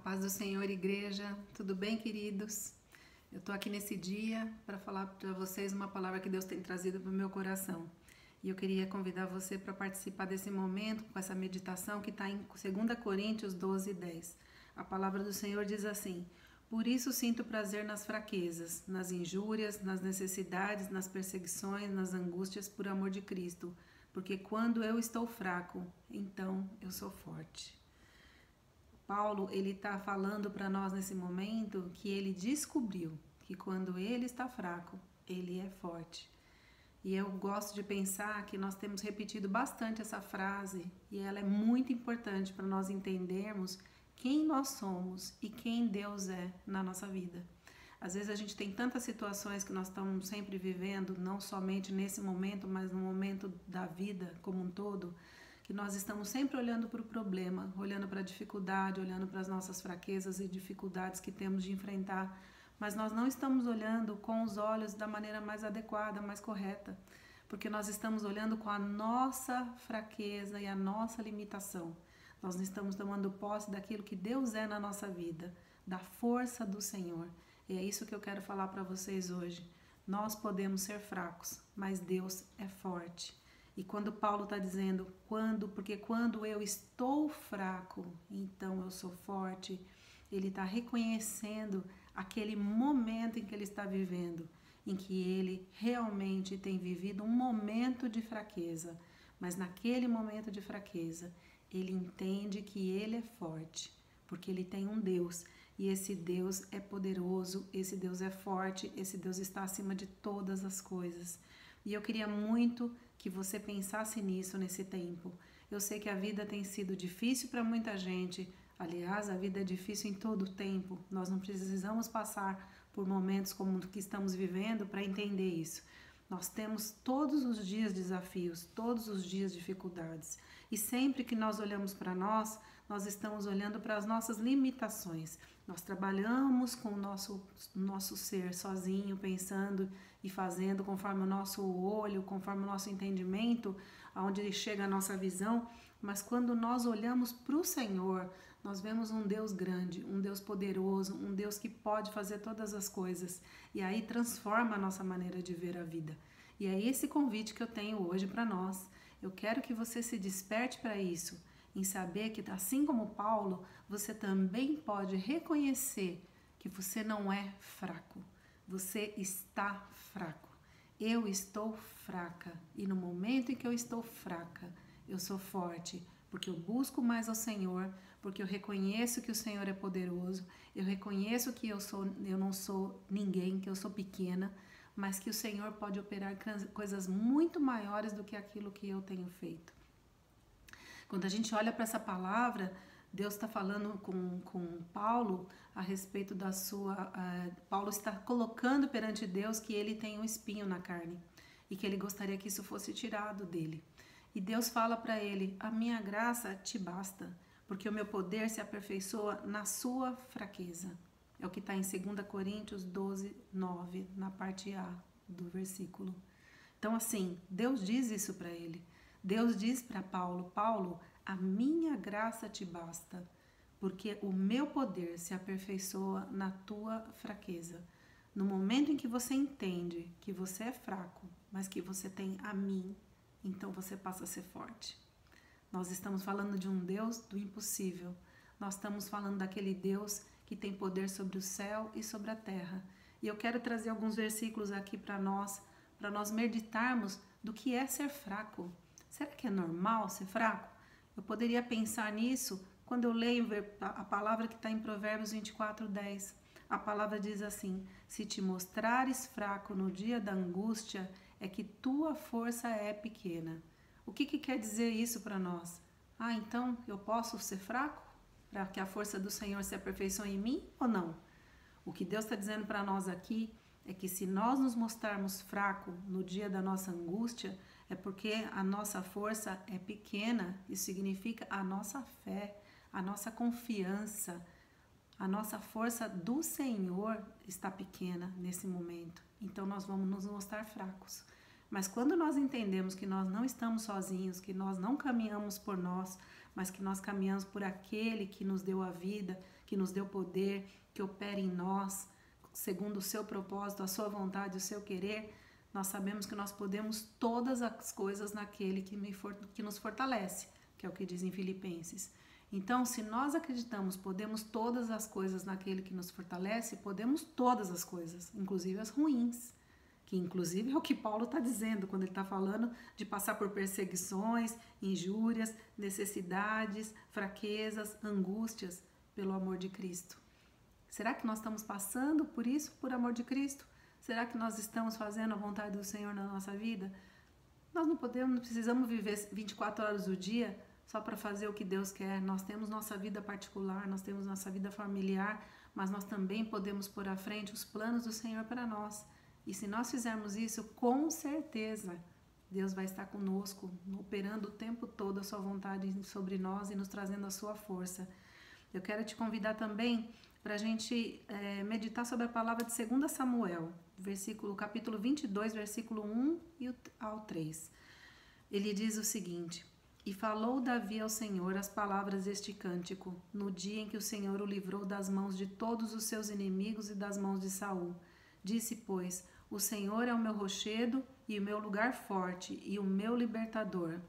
Paz do Senhor, igreja, tudo bem, queridos? Eu tô aqui nesse dia para falar para vocês uma palavra que Deus tem trazido para o meu coração. E eu queria convidar você para participar desse momento com essa meditação que está em 2 Coríntios 12:10. A palavra do Senhor diz assim: Por isso sinto prazer nas fraquezas, nas injúrias, nas necessidades, nas perseguições, nas angústias por amor de Cristo, porque quando eu estou fraco, então eu sou forte. Paulo, ele está falando para nós nesse momento que ele descobriu que quando ele está fraco, ele é forte. E eu gosto de pensar que nós temos repetido bastante essa frase e ela é muito importante para nós entendermos quem nós somos e quem Deus é na nossa vida. Às vezes a gente tem tantas situações que nós estamos sempre vivendo, não somente nesse momento, mas no momento da vida como um todo, que nós estamos sempre olhando para o problema, olhando para a dificuldade, olhando para as nossas fraquezas e dificuldades que temos de enfrentar, mas nós não estamos olhando com os olhos da maneira mais adequada, mais correta, porque nós estamos olhando com a nossa fraqueza e a nossa limitação. Nós não estamos tomando posse daquilo que Deus é na nossa vida, da força do Senhor. E é isso que eu quero falar para vocês hoje. Nós podemos ser fracos, mas Deus é forte. E quando Paulo está dizendo, porque quando eu estou fraco, então eu sou forte, ele está reconhecendo aquele momento em que ele está vivendo, em que ele realmente tem vivido um momento de fraqueza, mas naquele momento de fraqueza, ele entende que ele é forte, porque ele tem um Deus, e esse Deus é poderoso, esse Deus é forte, esse Deus está acima de todas as coisas. E eu queria muito que você pensasse nisso nesse tempo. Eu sei que a vida tem sido difícil para muita gente. Aliás, a vida é difícil em todo o tempo. Nós não precisamos passar por momentos como o que estamos vivendo para entender isso. Nós temos todos os dias desafios, todos os dias dificuldades. E sempre que nós olhamos para nós estamos olhando para as nossas limitações. Nós trabalhamos com o nosso ser sozinho, pensando e fazendo conforme o nosso olho, conforme o nosso entendimento, aonde chega a nossa visão. Mas quando nós olhamos para o Senhor, nós vemos um Deus grande, um Deus poderoso, um Deus que pode fazer todas as coisas. E aí transforma a nossa maneira de ver a vida. E é esse convite que eu tenho hoje para nós. Eu quero que você se desperte para isso, em saber que, assim como Paulo, você também pode reconhecer que você não é fraco. Você está fraco. Eu estou fraca. E no momento em que eu estou fraca, eu sou forte. Porque eu busco mais ao Senhor, porque eu reconheço que o Senhor é poderoso, eu reconheço que eu não sou ninguém, que eu sou pequena, mas que o Senhor pode operar coisas muito maiores do que aquilo que eu tenho feito. Quando a gente olha para essa palavra, Deus está falando com Paulo a respeito da sua... Paulo está colocando perante Deus que ele tem um espinho na carne e que ele gostaria que isso fosse tirado dele. E Deus fala para ele, a minha graça te basta, porque o meu poder se aperfeiçoa na sua fraqueza. É o que está em 2 Coríntios 12:9, na parte A do versículo. Então, assim, Deus diz isso para ele. Deus diz para Paulo, Paulo, a minha graça te basta, porque o meu poder se aperfeiçoa na tua fraqueza. No momento em que você entende que você é fraco, mas que você tem a mim, então você passa a ser forte. Nós estamos falando de um Deus do impossível. Nós estamos falando daquele Deus que tem poder sobre o céu e sobre a terra. E eu quero trazer alguns versículos aqui para nós meditarmos do que é ser fraco. Será que é normal ser fraco? Eu poderia pensar nisso quando eu leio a palavra que está em Provérbios 24:10. A palavra diz assim, se te mostrares fraco no dia da angústia, é que tua força é pequena. O que quer dizer isso para nós? Então eu posso ser fraco para que a força do Senhor se aperfeiçoe em mim ou não? O que Deus está dizendo para nós aqui é que se nós nos mostrarmos fracos no dia da nossa angústia, é porque a nossa força é pequena. Isso significa a nossa fé, a nossa confiança, a nossa força do Senhor está pequena nesse momento. Então nós vamos nos mostrar fracos. Mas quando nós entendemos que nós não estamos sozinhos, que nós não caminhamos por nós, mas que nós caminhamos por aquele que nos deu a vida, que nos deu poder, que opera em nós, segundo o seu propósito, a sua vontade, o seu querer, nós sabemos que nós podemos todas as coisas naquele que nos fortalece, que é o que diz em Filipenses. Então, se nós acreditamos, podemos todas as coisas naquele que nos fortalece, podemos todas as coisas, inclusive as ruins, que inclusive é o que Paulo está dizendo quando ele está falando de passar por perseguições, injúrias, necessidades, fraquezas, angústias, pelo amor de Cristo. Será que nós estamos passando por isso, por amor de Cristo? Será que nós estamos fazendo a vontade do Senhor na nossa vida? Nós não precisamos viver 24 horas do dia só para fazer o que Deus quer. Nós temos nossa vida particular, nós temos nossa vida familiar, mas nós também podemos pôr à frente os planos do Senhor para nós. E se nós fizermos isso, com certeza, Deus vai estar conosco, operando o tempo todo a sua vontade sobre nós e nos trazendo a sua força. Eu quero te convidar também para a gente meditar sobre a palavra de 2 Samuel, capítulo 22, versículo 1 ao 3. Ele diz o seguinte: E falou Davi ao Senhor as palavras deste cântico, no dia em que o Senhor o livrou das mãos de todos os seus inimigos e das mãos de Saul. Disse, pois, o Senhor é o meu rochedo e o meu lugar forte e o meu libertador.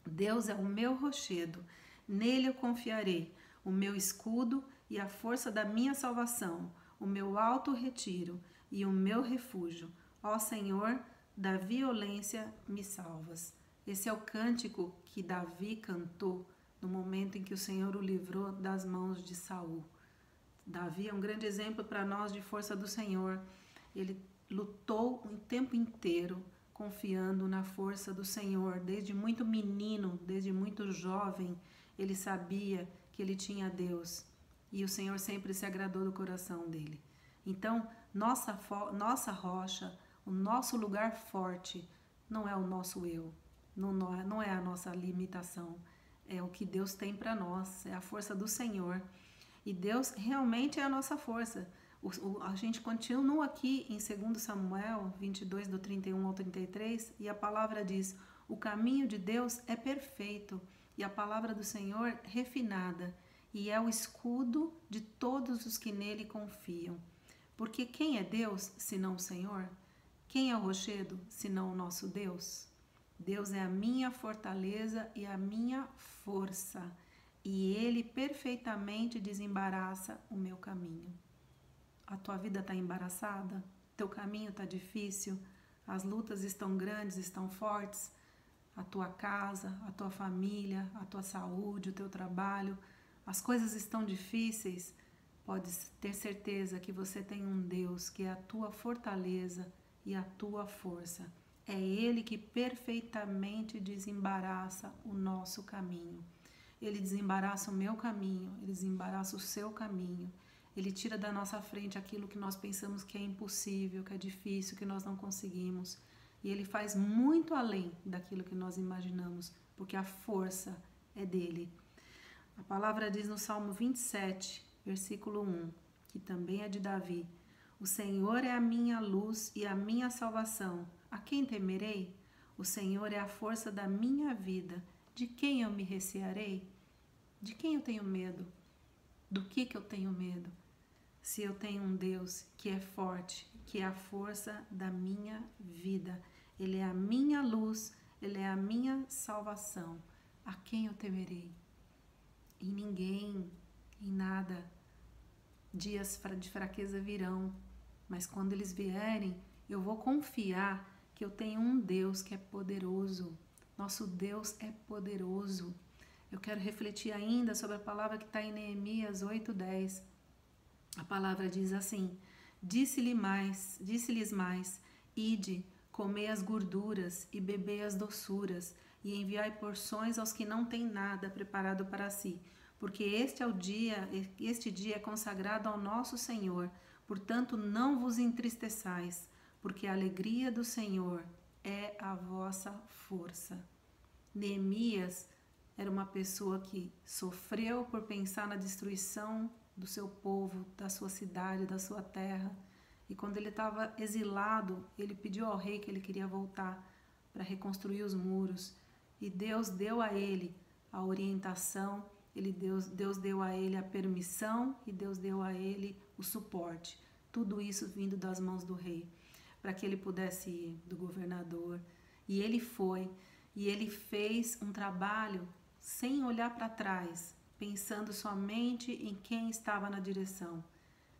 Deus é o meu rochedo, nele eu confiarei, o meu escudo e a força da minha salvação, o meu alto retiro e o meu refúgio. Ó Senhor, da violência me salvas. Esse é o cântico que Davi cantou no momento em que o Senhor o livrou das mãos de Saul. Davi é um grande exemplo para nós de força do Senhor. Ele lutou o tempo inteiro confiando na força do Senhor. Desde muito menino, desde muito jovem, ele sabia que ele tinha Deus. E o Senhor sempre se agradou do coração dele. Então, nossa rocha, o nosso lugar forte, não é o nosso eu, não é a nossa limitação. É o que Deus tem para nós, é a força do Senhor. E Deus realmente é a nossa força. A gente continua aqui em 2 Samuel 22, do 31 ao 33, e a palavra diz: o caminho de Deus é perfeito, e a palavra do Senhor refinada, e é o escudo de todos os que nele confiam. Porque quem é Deus, senão o Senhor? Quem é o rochedo, senão o nosso Deus? Deus é a minha fortaleza e a minha força, e Ele perfeitamente desembaraça o meu caminho. A tua vida está embaraçada? Teu caminho está difícil? As lutas estão grandes, estão fortes? A tua casa, a tua família, a tua saúde, o teu trabalho, as coisas estão difíceis? Pode ter certeza que você tem um Deus que é a tua fortaleza e a tua força. É Ele que perfeitamente desembaraça o nosso caminho. Ele desembaraça o meu caminho, Ele desembaraça o seu caminho. Ele tira da nossa frente aquilo que nós pensamos que é impossível, que é difícil, que nós não conseguimos. E Ele faz muito além daquilo que nós imaginamos, porque a força é dEle. A palavra diz no Salmo 27, versículo 1, que também é de Davi: o Senhor é a minha luz e a minha salvação. A quem temerei? O Senhor é a força da minha vida. De quem eu me recearei? De quem eu tenho medo? Do que eu tenho medo? Se eu tenho um Deus que é forte, que é a força da minha vida. Ele é a minha luz, Ele é a minha salvação. A quem eu temerei? Em ninguém, em nada. Dias de fraqueza virão, mas quando eles vierem, eu vou confiar que eu tenho um Deus que é poderoso. Nosso Deus é poderoso. Eu quero refletir ainda sobre a palavra que está em Neemias 8:10. A palavra diz assim: disse-lhes mais, ide, comei as gorduras e bebei as doçuras, e enviai porções aos que não têm nada preparado para si, porque este dia é consagrado ao nosso Senhor. Portanto, não vos entristeçais, porque a alegria do Senhor é a vossa força. Neemias era uma pessoa que sofreu por pensar na destruição do seu povo, da sua cidade, da sua terra. E quando ele estava exilado, ele pediu ao rei que ele queria voltar para reconstruir os muros. E Deus deu a ele a orientação, Deus deu a ele a permissão e Deus deu a ele o suporte. Tudo isso vindo das mãos do rei, para que ele pudesse ir, do governador. E ele foi, e ele fez um trabalho sem olhar para trás, pensando somente em quem estava na direção.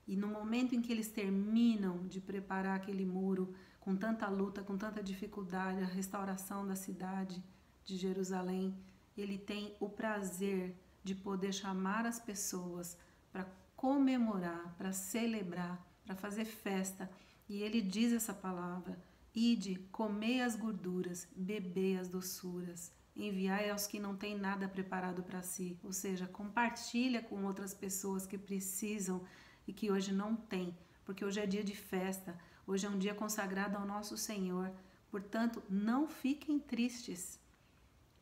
E no momento em que eles terminam de preparar aquele muro, com tanta luta, com tanta dificuldade, a restauração da cidade de Jerusalém, ele tem o prazer de poder chamar as pessoas para comemorar, para celebrar, para fazer festa. E ele diz essa palavra: ide, comei as gorduras, bebei as doçuras, enviai aos que não têm nada preparado para si. Ou seja, compartilha com outras pessoas que precisam e que hoje não têm, porque hoje é dia de festa, hoje é um dia consagrado ao nosso Senhor. Portanto, não fiquem tristes,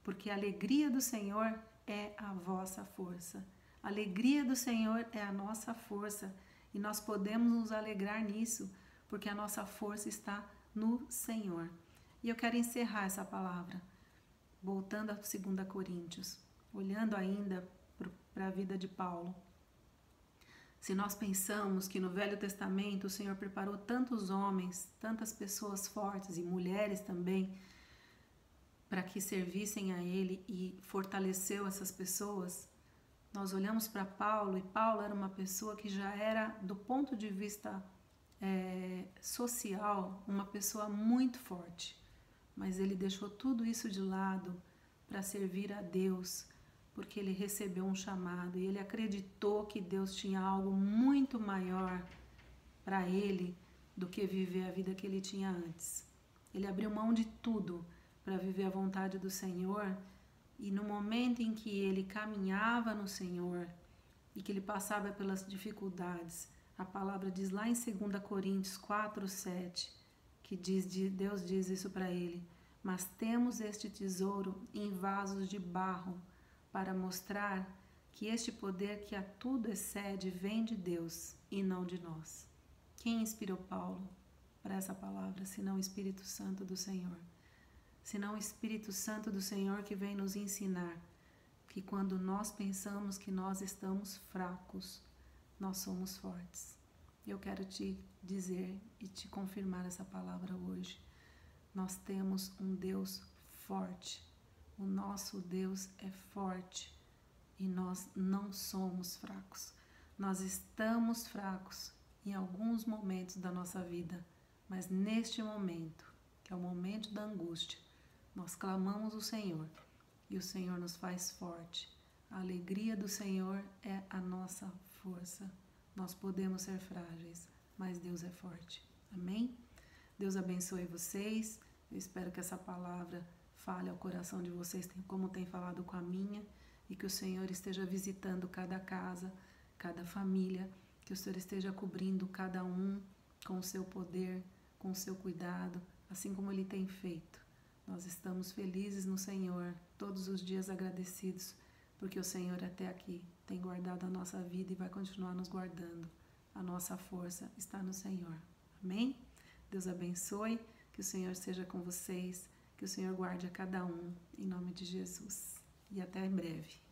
porque a alegria do Senhor é a vossa força. A alegria do Senhor é a nossa força e nós podemos nos alegrar nisso, porque a nossa força está no Senhor. E eu quero encerrar essa palavra, voltando a 2 Coríntios, olhando ainda para a vida de Paulo. Se nós pensamos que no Velho Testamento o Senhor preparou tantos homens, tantas pessoas fortes e mulheres também, para que servissem a Ele e fortaleceu essas pessoas, nós olhamos para Paulo, e Paulo era uma pessoa que já era, do ponto de vista social, uma pessoa muito forte, mas ele deixou tudo isso de lado para servir a Deus, porque ele recebeu um chamado e ele acreditou que Deus tinha algo muito maior para ele do que viver a vida que ele tinha antes. Ele abriu mão de tudo para viver a vontade do Senhor, e no momento em que ele caminhava no Senhor e que ele passava pelas dificuldades, a palavra diz lá em 2 Coríntios 4:7, que Deus diz isso para ele: mas temos este tesouro em vasos de barro, para mostrar que este poder que a tudo excede vem de Deus e não de nós. Quem inspirou Paulo para essa palavra, senão o Espírito Santo do Senhor? Senão o Espírito Santo do Senhor, que vem nos ensinar que quando nós pensamos que nós estamos fracos, nós somos fortes. Eu quero te dizer e te confirmar essa palavra hoje. Nós temos um Deus forte. O nosso Deus é forte e nós não somos fracos. Nós estamos fracos em alguns momentos da nossa vida, mas neste momento, que é o momento da angústia, nós clamamos o Senhor e o Senhor nos faz forte. A alegria do Senhor é a nossa força. Nós podemos ser frágeis, mas Deus é forte. Amém? Deus abençoe vocês. Eu espero que essa palavra fale ao coração de vocês, como tem falado com a minha, e que o Senhor esteja visitando cada casa, cada família, que o Senhor esteja cobrindo cada um com o seu poder, com o seu cuidado, assim como Ele tem feito. Nós estamos felizes no Senhor, todos os dias agradecidos, porque o Senhor até aqui tem guardado a nossa vida e vai continuar nos guardando. A nossa força está no Senhor. Amém? Deus abençoe, que o Senhor seja com vocês, que o Senhor guarde a cada um, em nome de Jesus. E até em breve.